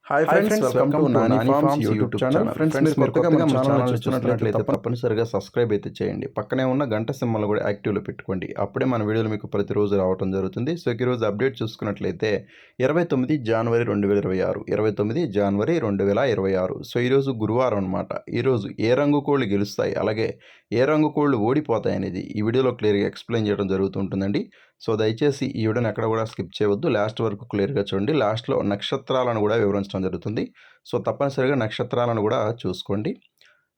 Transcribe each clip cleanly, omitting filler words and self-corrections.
Hi friends, welcome to Nani forms YouTube channel. Friends, మీరు కొత్తగా మన ఛానల్ చూస్తున్నట్లయితే తప్పనిసరిగా సబ్స్క్రైబ్ అయితే చేయండి. పక్కనే ఉన్న గంట సింబల్ కూడా యాక్టివ్లో పెట్టుకోండి. అప్పుడే మన వీడియోలు మీకు ప్రతిరోజు రావడం జరుగుతుంది. సో ఈరోజు అప్డేట్ చూసుకున్నట్లయితే 29 జనవరి 2026, 29 జనవరి 2026. సో ఈరోజు గురువారం అనమాట. ఈరోజు ఏ రంగు కోళ్ళు గెలుస్తాయి, అలాగే ఏ రంగు కోళ్ళు ఓడిపోతాయి అనేది ఈ వీడియోలో క్లియర్గా ఎక్స్ప్లెయిన్ చేయడం జరుగుతుంటుందండి. సో దయచేసి ఈ వీడియోని ఎక్కడ కూడా స్కిప్ చేయవద్దు, లాస్ట్ వరకు క్లియర్గా చూడండి. లాస్ట్లో నక్షత్రాలను కూడా వివరించడం జరుగుతుంది. సో తప్పనిసరిగా నక్షత్రాలను కూడా చూసుకోండి.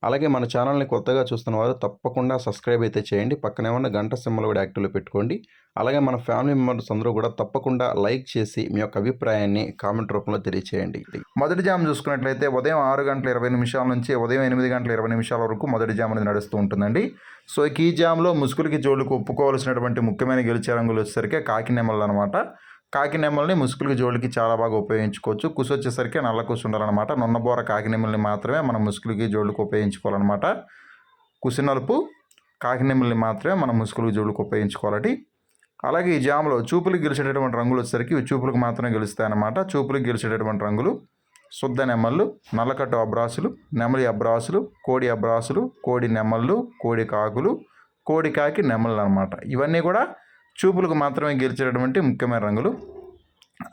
అలాగే మన ఛానల్ని కొత్తగా చూస్తున్న వారు తప్పకుండా సబ్స్క్రైబ్ అయితే చేయండి. పక్కనే ఉన్న గంట సింబల్ కూడా యాక్టివ్లో పెట్టుకోండి. అలాగే మన ఫ్యామిలీ మెంబర్స్ అందరూ కూడా తప్పకుండా లైక్ చేసి మీ యొక్క అభిప్రాయాన్ని కామెంట్ రూపంలో తెలియచేయండి. మొదటి జామ్ చూసుకున్నట్లయితే ఉదయం 6:20 నుంచి ఉదయం 8:20 వరకు మొదటి జామ్ అనేది నడుస్తూ ఉంటుందండి. సో ఈ జామ్లో ముసుగులకి జోళ్ళకు ఒప్పుకోవాల్సినటువంటి ముఖ్యమైన గెలిచే రంగులు వచ్చేసరికి కాకి నెమళ్ళు అనమాట. కాకి నెమ్మల్ని ముసుగులకి జోళ్ళకి చాలా బాగా ఉపయోగించుకోవచ్చు. కుసు వచ్చేసరికి నల్ల కుసు ఉండాలన్నమాట. నున్నబోర కాకి నెమ్మల్ని మాత్రమే మనం ముసుగులకి జోళ్ళకి ఉపయోగించుకోవాలన్నమాట. కుసి నలుపు కాకి నెమ్మల్ని మాత్రమే మనం ముసుగులకి జోళ్ళకి ఉపయోగించుకోవాలి. అలాగే ఈ జామ్లో చూపులకు గెలిచేటటువంటి రంగులు వచ్చేసరికి ఇవి చూపులకు మాత్రమే గెలుస్తాయి అన్నమాట. చూపులకు గెలిచేటటువంటి రంగులు శుద్ధ నెమ్మళ్ళు, నల్లకట్టు అబ్రాసులు, నెమలి అబ్రాసులు, కోడి అబ్రాసులు, కోడి నెమ్మళ్ళు, కోడి కాకులు, కోడి కాకి నెమ్మళ్ళు అనమాట. ఇవన్నీ కూడా చూపులకు మాత్రమే గెలిచేటటువంటి ముఖ్యమైన రంగులు.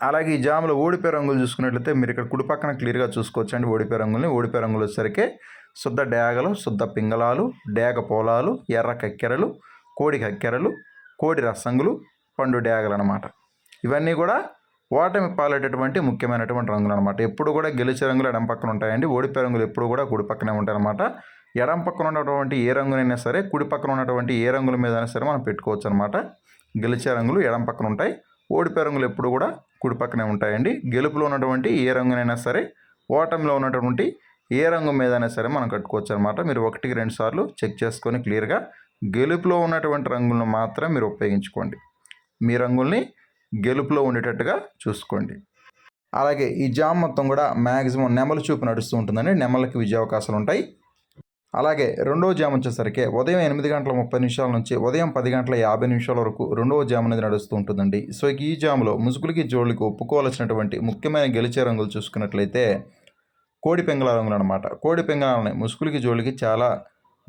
అలాగే ఈ జాములో ఓడిపోయే రంగులు చూసుకున్నట్లయితే మీరు ఇక్కడ కుడి పక్కన క్లియర్గా చూసుకోవచ్చు అండి. ఓడిపోయే రంగుల్ని ఓడిపోయే రంగులు వచ్చేసరికి శుద్ధ డేగలు, శుద్ధ పింగళాలు, డేగ పోలాలు, ఎర్ర కక్కెరలు, కోడి కక్కెరలు, కోడి రసంగులు, పండు డేగలు అనమాట. ఇవన్నీ కూడా ఓటమి పాలేటటువంటి ముఖ్యమైనటువంటి రంగులు అనమాట. ఎప్పుడు కూడా గెలిచే రంగులు ఎడం పక్కన ఉంటాయండి. ఓడిపోయే రంగులు ఎప్పుడు కూడా కుడి పక్కనే ఉంటాయి అనమాట. ఎడం పక్కన ఉన్నటువంటి ఏ రంగునైనా సరే కుడి పక్కన ఉన్నటువంటి ఏ రంగుల మీద అయినా సరే మనం పెట్టుకోవచ్చు అనమాట. గెలిచే రంగులు ఎడం పక్కన ఉంటాయి, ఓడిపోయే రంగులు ఎప్పుడు కూడా కుడి పక్కనే ఉంటాయండి. గెలుపులో ఉన్నటువంటి ఏ రంగునైనా సరే ఓటమిలో ఉన్నటువంటి ఏ రంగు మీదైనా సరే మనం కట్టుకోవచ్చు అనమాట. మీరు 1-2 సార్లు చెక్ చేసుకొని క్లియర్గా గెలుపులో ఉన్నటువంటి రంగులను మాత్రం మీరు ఉపయోగించుకోండి. మీ రంగుల్ని గెలుపులో ఉండేటట్టుగా చూసుకోండి. అలాగే ఈ జామ్ మొత్తం కూడా మ్యాక్సిమం నెమల చూపు నడుస్తూ ఉంటుందండి. నెమలకి విజయ అవకాశాలు ఉంటాయి. అలాగే రెండవ జామ్ వచ్చేసరికి ఉదయం 8:30 నుంచి ఉదయం 10:50 వరకు రెండవ జామ్ అనేది నడుస్తూ ఉంటుందండి. సో ఈ జామ్లో ముసుగులకి జోళ్ళకి ఒప్పుకోవాల్సినటువంటి ముఖ్యమైన గెలిచే రంగులు చూసుకున్నట్లయితే కోడి పెంగళ రంగులు అనమాట. కోడి పెంగళాలని ముసుగులకి జోళ్ళకి చాలా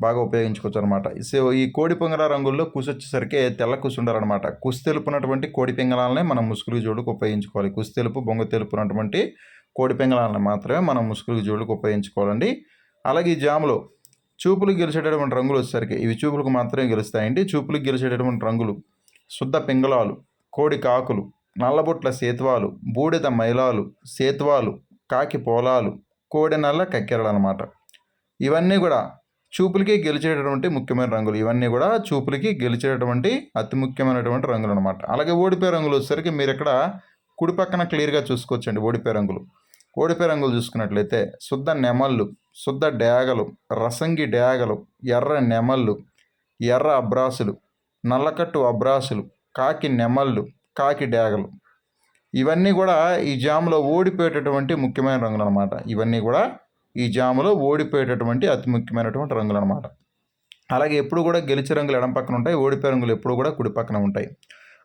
బాగా ఉపయోగించుకోవచ్చు అనమాట. సో ఈ కోడి పెంగళ రంగుల్లో కుసి వచ్చేసరికి తెల్ల కుసి ఉండాలన్నమాట. కుసి తెలుపునటువంటి కోడి పెంగళాలనే మనం ముసుగులకి జోళ్ళకి ఉపయోగించుకోవాలి. కుసి తెలుపు, బొంగ తెలుపునటువంటి కోడి పెంగళాలని మాత్రమే మనం ముసుగులకి జోళ్ళకి ఉపయోగించుకోవాలండి. అలాగే ఈ జామ్లో చూపులకు గెలిచేటటువంటి రంగులు వచ్చేసరికి ఇవి చూపులకు మాత్రమే గెలుస్తాయండి. చూపులకు గెలిచేటటువంటి రంగులు శుద్ధ పింగళాలు, కోడి కాకులు, నల్లబొట్ల సేతువాలు, బూడిద మైలాలు, సేతువాలు, కాకి పోలాలు, కోడి నల్ల కక్కెరలు అనమాట. ఇవన్నీ కూడా చూపులకి గెలిచేటటువంటి ముఖ్యమైన రంగులు. ఇవన్నీ కూడా చూపులకి గెలిచేటటువంటి అతి ముఖ్యమైనటువంటి రంగులు అనమాట. అలాగే ఓడిపోయే రంగులు వచ్చేసరికి మీరు ఇక్కడ కుడి పక్కన క్లియర్గా చూసుకోవచ్చండి. ఓడిపోయే రంగులు చూసుకున్నట్లయితే శుద్ధ నెమళ్ళు, శుద్ధ డేగలు, రసంగి డేగలు, ఎర్ర నెమళ్ళు, ఎర్ర అబ్రాసులు, నల్లకట్టు అబ్రాసులు, కాకి నెమళ్ళు, కాకి డేగలు. ఇవన్నీ కూడా ఈ జాములో ఓడిపోయేటటువంటి ముఖ్యమైన రంగులు అనమాట. ఇవన్నీ కూడా ఈ జాములో ఓడిపోయేటటువంటి అతి ముఖ్యమైనటువంటి రంగులు అనమాట. అలాగే ఎప్పుడు కూడా గెలిచే రంగులు ఎడం పక్కన ఉంటాయి, ఓడిపోయే రంగులు ఎప్పుడు కూడా కుడి పక్కన ఉంటాయి.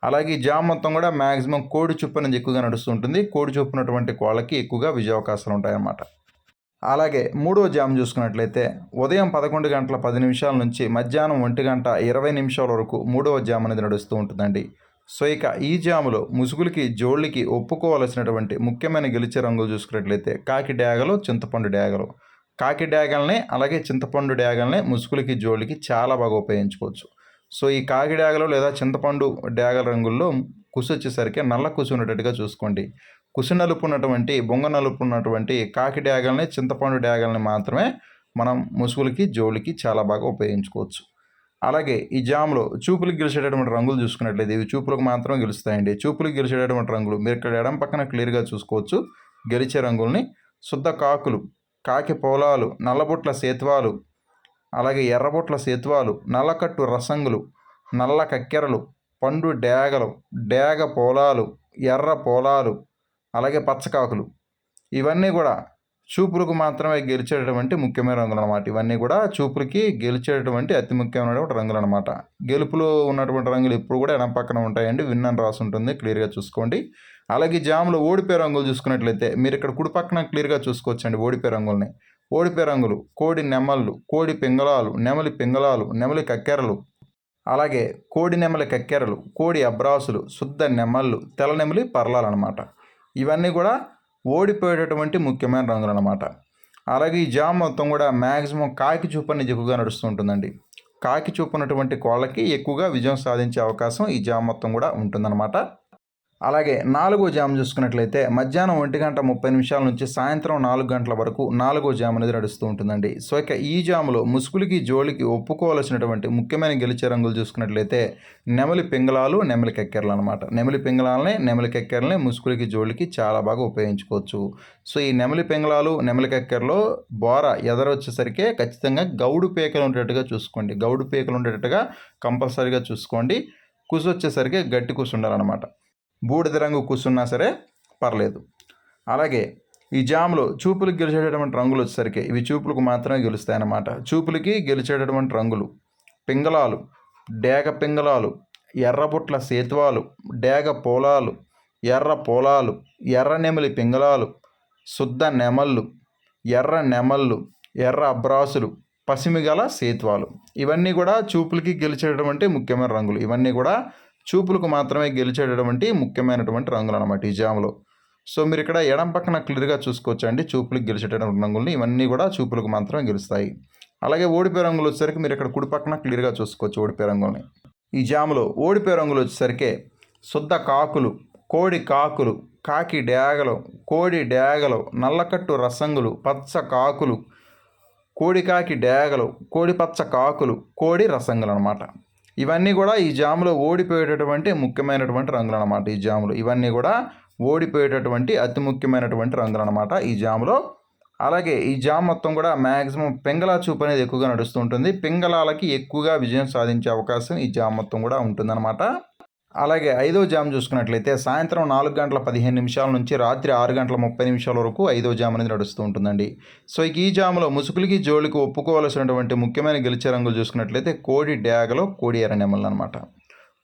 అలాగే ఈ జామ్ మొత్తం కూడా మ్యాక్సిమం కోడి చూపు అనేది ఎక్కువగా నడుస్తుంటుంది. కోడి చూపు ఉన్నటువంటి కోళ్ళకి ఎక్కువగా విజయ అవకాశాలు ఉంటాయన్నమాట. అలాగే మూడవ జామ్ చూసుకున్నట్లయితే ఉదయం 11:10 నుంచి మధ్యాహ్నం 1:20 వరకు మూడవ జామ్ అనేది నడుస్తూ ఉంటుందండి. సో ఇక ఈ జాములో ముసుగులకి జోళ్ళకి ఒప్పుకోవాల్సినటువంటి ముఖ్యమైన గెలిచే రంగులు చూసుకున్నట్లయితే కాకి డేగలు, చింతపండు డేగలు. కాకి డేగల్ని అలాగే చింతపండు డేగల్ని ముసుగులకి జోళ్ళకి చాలా బాగా ఉపయోగించుకోవచ్చు. సో ఈ కాకి డేగలు లేదా చింతపండు డేగల రంగుల్లో కుసి వచ్చేసరికి నల్ల కుసి ఉన్నట్టుగా చూసుకోండి. కుసి నలుపు ఉన్నటువంటి, బొంగ నలుపు ఉన్నటువంటి కాకి డేగల్ని, చింతపండు డేగల్ని మాత్రమే మనం ముసుగులకి జోళ్ళకి చాలా బాగా ఉపయోగించుకోవచ్చు. అలాగే ఈ జామ్లో చూపులకు గెలిచేటటువంటి రంగులు చూసుకున్నట్లయితే ఇవి చూపులకు మాత్రమే గెలుస్తాయండి. చూపులకు గెలిచేటటువంటి రంగులు మీరు ఇక్కడ ఎడం పక్కన క్లియర్గా చూసుకోవచ్చు. గెలిచే రంగుల్ని శుద్ధ కాకులు, కాకి పోలాలు, నల్లబొట్ల సేతువాలు, అలాగే ఎర్రబొట్ల సేతువాలు, నల్లకట్టు రసంగులు, నల్ల కక్కెరలు, పండు డేగలు, డేగ పోలాలు, ఎర్ర పోలాలు, అలాగే పచ్చకాకులు. ఇవన్నీ కూడా చూపులకు మాత్రమే గెలిచేటటువంటి ముఖ్యమైన రంగులు అనమాట. ఇవన్నీ కూడా చూపులకి గెలిచేటటువంటి అతి ముఖ్యమైనటువంటి రంగులు అనమాట. గెలుపులో ఉన్నటువంటి రంగులు ఎప్పుడు కూడా ఎడం పక్కన ఉంటాయండి. విన్ అని రాసి ఉంటుంది, క్లియర్గా చూసుకోండి. అలాగే ఈ జాములో ఓడిపోయే రంగులు చూసుకున్నట్లయితే మీరు ఇక్కడ కుడి పక్కన క్లియర్గా చూసుకోవచ్చండి ఓడిపోయే రంగుల్ని. ఓడిపోయే రంగులు కోడి నెమళ్ళు, కోడి పింగళాలు, నెమలి పింగళాలు, నెమలి కక్కెరలు, అలాగే కోడి నెమలి కక్కెరలు, కోడి అబ్రాసులు, శుద్ధ నెమళ్ళు, తెల్ల నెమలి పర్లాలన్నమాట. ఇవన్నీ కూడా ఓడిపోయేటటువంటి ముఖ్యమైన రంగులు అన్నమాట. అలాగే ఈ జామ్ మొత్తం కూడా మ్యాక్సిమం కాకి చూపు అనేది ఎక్కువగా నడుస్తూ ఉంటుందండి. కాకి చూపు ఉన్నటువంటి కోళ్ళకి ఎక్కువగా విజయం సాధించే అవకాశం ఈ జామ్ మొత్తం కూడా ఉంటుందన్నమాట. అలాగే 4వ జామ్ చూసుకున్నట్లయితే మధ్యాహ్నం 1:30 నుంచి సాయంత్రం 4 గంటల వరకు 4వ జామ్ అనేది నడుస్తూ ఉంటుందండి. సో ఇక ఈ జాములో ముసుగులకి జోలికి ఒప్పుకోవాల్సినటువంటి ముఖ్యమైన గెలిచే రంగులు చూసుకున్నట్లయితే నెమలి పింగళాలు, నెమలి కక్కెరలు అనమాట. నెమలి పింగళాలని, నెమలి కక్కెరలని ముసుగులకి జోలికి చాలా బాగా ఉపయోగించుకోవచ్చు. సో ఈ నెమలి పింగళాలు, నెమలి కక్కెరలో బోర ఎదరొచ్చేసరికి ఖచ్చితంగా గౌడు పీకలు ఉండేటట్టుగా చూసుకోండి. గౌడు పీకలు ఉండేటట్టుగా కంపల్సరీగా చూసుకోండి. కుసు వచ్చేసరికి గట్టి కుసు ఉండాలన్నమాట. బూడిద రంగు కూసున్నా సరే పర్లేదు. అలాగే ఈ జామ్లో చూపులకు గెలిచేటటువంటి రంగులు వచ్చేసరికి ఇవి చూపులకు మాత్రమే గెలుస్తాయన్నమాట. చూపులకి గెలిచేటటువంటి రంగులు పింగళాలు, డేగ పింగళాలు, ఎర్రబుట్ల సేతువాలు, డేగ పోలాలు, ఎర్ర పోలాలు, ఎర్ర నెమలి పింగళాలు, శుద్ధ నెమళ్ళు, ఎర్ర నెమళ్ళు, ఎర్ర అబ్రాసులు, పసిమిగల సేతువాలు. ఇవన్నీ కూడా చూపులకి గెలిచేటటువంటి ముఖ్యమైన రంగులు. ఇవన్నీ కూడా చూపులకు మాత్రమే గెలిచేటటువంటి ముఖ్యమైనటువంటి రంగులు అనమాట ఈ జాములో. సో మీరు ఇక్కడ ఎడం పక్కన క్లియర్గా చూసుకోవచ్చు అండి చూపులకు గెలిచేటటువంటి రంగుల్ని. ఇవన్నీ కూడా చూపులకు మాత్రమే గెలుస్తాయి. అలాగే ఓడిపోయే రంగులు వచ్చేసరికి మీరు ఇక్కడ కుడి పక్కన క్లియర్గా చూసుకోవచ్చు ఓడిపోయే రంగుల్ని. ఈ జాములో ఓడిపోయే రంగులు వచ్చేసరికి శుద్ధ కాకులు, కోడి కాకులు, కాకి డేగలు, కోడి డేగలు, నల్లకట్టు రసంగులు, పచ్చ కాకులు, కోడి కాకి డేగలు, కోడి పచ్చ కాకులు, కోడి రసంగులు అనమాట. ఇవన్నీ కూడా ఈ జాములో ఓడిపోయేటటువంటి ముఖ్యమైనటువంటి రంగులు అనమాట. ఈ జాములు ఇవన్నీ కూడా ఓడిపోయేటటువంటి అతి ముఖ్యమైనటువంటి రంగులు అనమాట ఈ జాములో. అలాగే ఈ జామ్ మొత్తం కూడా మ్యాక్సిమం పింగళా చూపు అనేది ఎక్కువగా నడుస్తూ ఉంటుంది. పింగళాలకి ఎక్కువగా విజయం సాధించే అవకాశం ఈ జామ్ మొత్తం కూడా ఉంటుందన్నమాట. అలాగే 5వ జామ్ చూసుకున్నట్లయితే సాయంత్రం 4:15 నుంచి రాత్రి 6:30 వరకు 5వ జామ్ అనేది నడుస్తూ ఉంటుందండి. సో ఈ జాములో ముసుగులకి జోలికి ఒప్పుకోవాల్సినటువంటి ముఖ్యమైన గెలిచే రంగులు చూసుకున్నట్లయితే కోడి డేగలో కోడి ఎర్ర నెమళ్ళు అనమాట.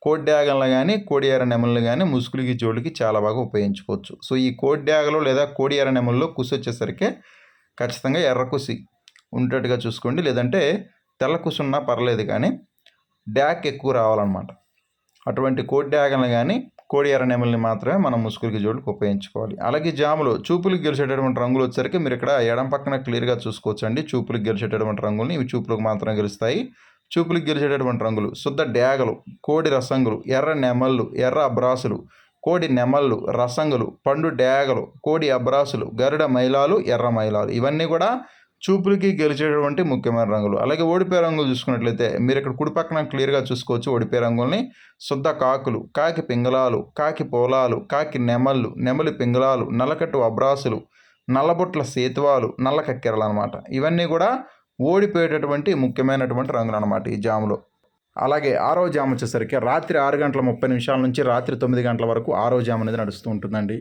కోడి డేగలను కానీ కోడి ఎర్ర నెమళ్ళు కానీ ముసుగులకి జోలికి చాలా బాగా ఉపయోగించుకోవచ్చు. సో ఈ కోడి డేగలో లేదా కోడి ఎర్ర నెమల్లో కుసి వచ్చేసరికి ఖచ్చితంగా ఎర్ర కుసి ఉండేట్టుగా చూసుకోండి. లేదంటే తెల్ల కుసి ఉన్నా పర్లేదు కానీ డ్యాక్ ఎక్కువ రావాలన్నమాట. అటువంటి కోడి డ్యాగన్లు కానీ కోడి ఎర్ర నెమల్ని మాత్రమే మనం ముసుగులకి జోలికి ఉపయోగించుకోవాలి. అలాగే జాములో చూపులకు గెలిచేటటువంటి రంగులు వచ్చేసరికి మీరు ఇక్కడ ఎడం పక్కన క్లియర్గా చూసుకోవచ్చండి చూపులకు గెలిచేటటువంటి రంగుల్ని. ఇవి చూపులకు మాత్రమే గెలుస్తాయి. చూపులకు గెలిచేటటువంటి రంగులు శుద్ధ డేగలు, కోడి రసంగులు, ఎర్ర నెమళ్ళు, ఎర్ర అబ్రాసులు, కోడి నెమళ్ళు, రసంగులు, పండు డేగలు, కోడి అబ్రాసులు, గరుడ మైలాలు, ఎర్ర మైలాలు. ఇవన్నీ కూడా చూపులకి గెలిచేటటువంటి ముఖ్యమైన రంగులు. అలాగే ఓడిపోయే రంగులు చూసుకున్నట్లయితే మీరు ఇక్కడ కుడి పక్కన క్లియర్గా చూసుకోవచ్చు ఓడిపోయే రంగుల్ని. శుద్ధ కాకులు, కాకి పింగళాలు, కాకి పోలాలు, కాకి నెమళ్ళు, నెమలి పింగళాలు, నల్లకట్టు అబ్రాసులు, నల్లబొట్ల సేతువాలు, నల్ల కక్కెరలు అనమాట. ఇవన్నీ కూడా ఓడిపోయేటటువంటి ముఖ్యమైనటువంటి రంగులు అనమాట ఈ జాములో. అలాగే 6వ జామ్ వచ్చేసరికి రాత్రి 6:30 నుంచి రాత్రి 9 గంటల వరకు 6వ జామ్ అనేది నడుస్తూ ఉంటుందండి.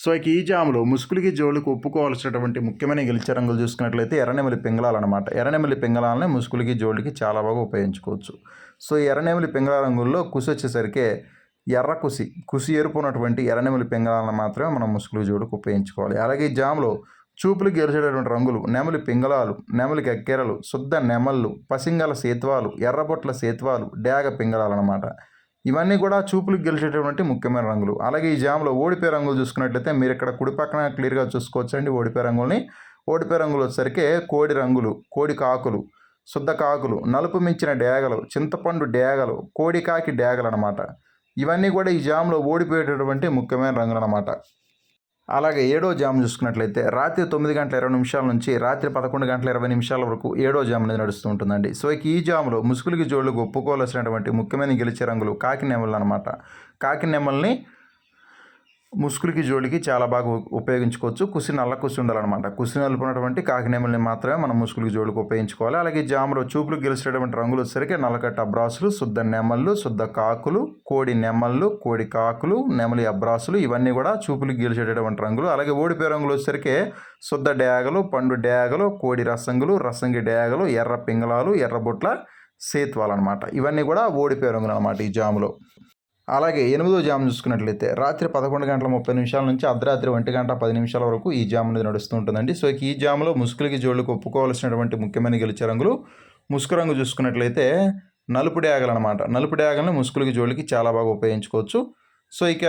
సో ఇక ఈ జాములో ముసుగులకి జోలికి ఒప్పుకోవాల్సినటువంటి ముఖ్యమైన గెలిచే రంగులు చూసుకున్నట్లయితే ఎర్రనెమలి పింగళాలు అనమాట. ఎర్రనెమలి పింగళాలని ముసుగులకి జోలికి చాలా బాగా ఉపయోగించుకోవచ్చు. సో ఈ ఎర్రనెమలి పింగళ రంగుల్లో కుసి వచ్చేసరికి ఎర్ర కుసి ఎరుపు ఉన్నటువంటి ఎర్రనెమలి పింగళాలను మాత్రమే మనం ముసుగుల జోలికి ఉపయోగించుకోవాలి. అలాగే ఈ జాములో చూపులు గెలిచేటటువంటి రంగులు నెమలి పింగళాలు, నెమలి కక్కెరలు, శుద్ధ నెమళ్ళు, పసింగల సేతువాలు, ఎర్రబొట్ల సేతువాలు, డేగ పింగళాలు అనమాట. ఇవన్నీ కూడా చూపులకు గెలిచేటటువంటి ముఖ్యమైన రంగులు. అలాగే ఈ జామ్లో ఓడిపోయే రంగులు చూసుకున్నట్లయితే మీరు ఇక్కడ కుడి పక్కన క్లియర్గా చూసుకోవచ్చండి ఓడిపోయే రంగుల్ని. ఓడిపోయే రంగులు వచ్చేసరికి కోడి రంగులు, కోడి కాకులు, శుద్ధ కాకులు, నలుపు మించిన డేగలు, చింతపండు డేగలు, కోడి కాకి డేగలు అనమాట. ఇవన్నీ కూడా ఈ జామ్లో ఓడిపోయేటటువంటి ముఖ్యమైన రంగులు అనమాట. అలాగే 7వ జామ్ చూసుకున్నట్లయితే రాత్రి 9:20 నుంచి రాత్రి 11:20 వరకు 7వ జామ్ అనేది నడుస్తూ ఉంటుందండి. సో ఈ జామ్లో ముసుగులకి జోళ్ళకు ఒప్పుకోవాల్సినటువంటి ముఖ్యమైన గెలిచే రంగులు కాకి నెమళ్ళు అనమాట. కాకి నెమల్ని ముసుగులకి జోలికి చాలా బాగా ఉపయోగించుకోవచ్చు. కుసి నల్ల కుసి ఉండాలన్నమాట. కుసి నలుపునటువంటి కాకి నెమల్ని మాత్రమే మనం ముసుగులకి జోలికి ఉపయోగించుకోవాలి. అలాగే జామ్లో చూపులకు గెలిచేటువంటి రంగులు వచ్చేసరికి నల్లకట్ట అబ్రాసులు, శుద్ధ నెమళ్ళు, శుద్ధ కాకులు, కోడి నెమళ్ళు, కోడి కాకులు, నెమలి అబ్రాసులు. ఇవన్నీ కూడా చూపులకు గెలిచేటటువంటి రంగులు. అలాగే ఓడిపోయే రంగులు వచ్చేసరికి శుద్ధ డేగలు, పండు డేగలు, కోడి రసంగులు, రసంగి డేగలు, ఎర్ర పింగళాలు, ఎర్రబొట్ల సేతువాలు అనమాట. ఇవన్నీ కూడా ఓడిపోయే రంగులు అనమాట ఈ జాములో. అలాగే 8వ జామ్ చూసుకున్నట్లయితే రాత్రి 11:30 నుంచి అర్ధరాత్రి 1:10 వరకు ఈ జామ్ అనేది నడుస్తూ ఉంటుందండి. సో ఈ జామ్లో ముసుగులకి జోళ్ళకి ఒప్పుకోవాల్సినటువంటి ముఖ్యమైన గెలిచే రంగులు ముసుగు రంగు చూసుకున్నట్లయితే నలుపు డేగలు అనమాట. నలుపు డేగలను ముసుగులకి జోళ్ళకి చాలా బాగా ఉపయోగించుకోవచ్చు. సో ఇక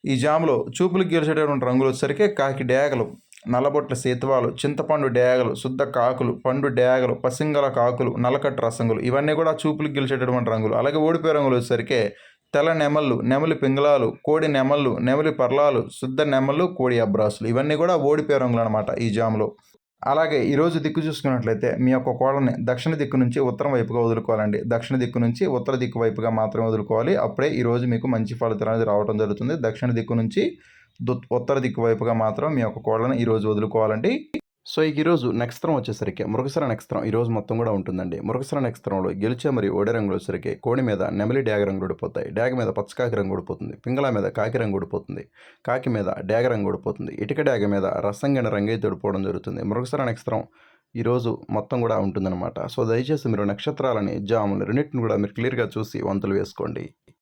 ఈ జామ్లో చూపులకు గెలిచేటటువంటి రంగులు వచ్చేసరికి కాకి డేగలు, నల్లబొట్ల సేతువాలు, చింతపండు డేగలు, శుద్ధ కాకులు, పండు డేగలు, పసింగల కాకులు, నల్లకట్టు రసంగులు ఇవన్నీ కూడా చూపులకు గెలిచేటటువంటి రంగులు. అలాగే ఓడిపోయే రంగులు వచ్చేసరికి తెల్ల నెమళ్ళు, నెమలి పింగళాలు, కోడి నెమళ్ళు, నెమలి పర్లాలు, శుద్ధ నెమళ్ళు, కోడి అబ్రాసులు ఇవన్నీ కూడా ఓడిపోయే రంగులు అనమాట ఈ జామ్లో. అలాగే ఈరోజు దిక్కు చూసుకున్నట్లయితే మీ యొక్క కోళ్ళని దక్షిణ దిక్కు నుంచి ఉత్తరం వైపుగా వదులుకోవాలండి. దక్షిణ దిక్కు నుంచి ఉత్తర దిక్కు వైపుగా మాత్రమే వదులుకోవాలి. అప్పుడే ఈరోజు మీకు మంచి ఫలితాలు అనేది రావడం జరుగుతుంది. దక్షిణ దిక్కు నుంచి ఉత్తర దిక్కు వైపుగా మాత్రం మీ యొక్క కోళ్ళని ఈరోజు వదులుకోవాలండి. సో ఈరోజు నక్షత్రం వచ్చేసరికి మృగశిర నక్షత్రం ఈరోజు మొత్తం కూడా ఉంటుందండి. మృగశిర నక్షత్రంలో గెలిచే మరియు ఓడే రంగులు వచ్చేసరికి కోడి మీద నెమలి డ్యాగ రంగు ఊడిపోతాయి, డ్యాగ మీద పచ్చకాకి రంగు ఊడిపోతుంది, పింగళ మీద కాకి రంగు ఊడిపోతుంది, కాకి మీద డ్యాగ రంగు ఊడిపోతుంది, ఇటుక డ్యాగ మీద రసంగిన రంగైతే ఊడిపోవడం జరుగుతుంది. మృగశిర నక్షత్రం ఈరోజు మొత్తం కూడా ఉంటుందన్నమాట. సో దయచేసి మీరు నక్షత్రాలని జాములు రెండింటిని కూడా మీరు క్లియర్గా చూసి వంతులు వేసుకోండి.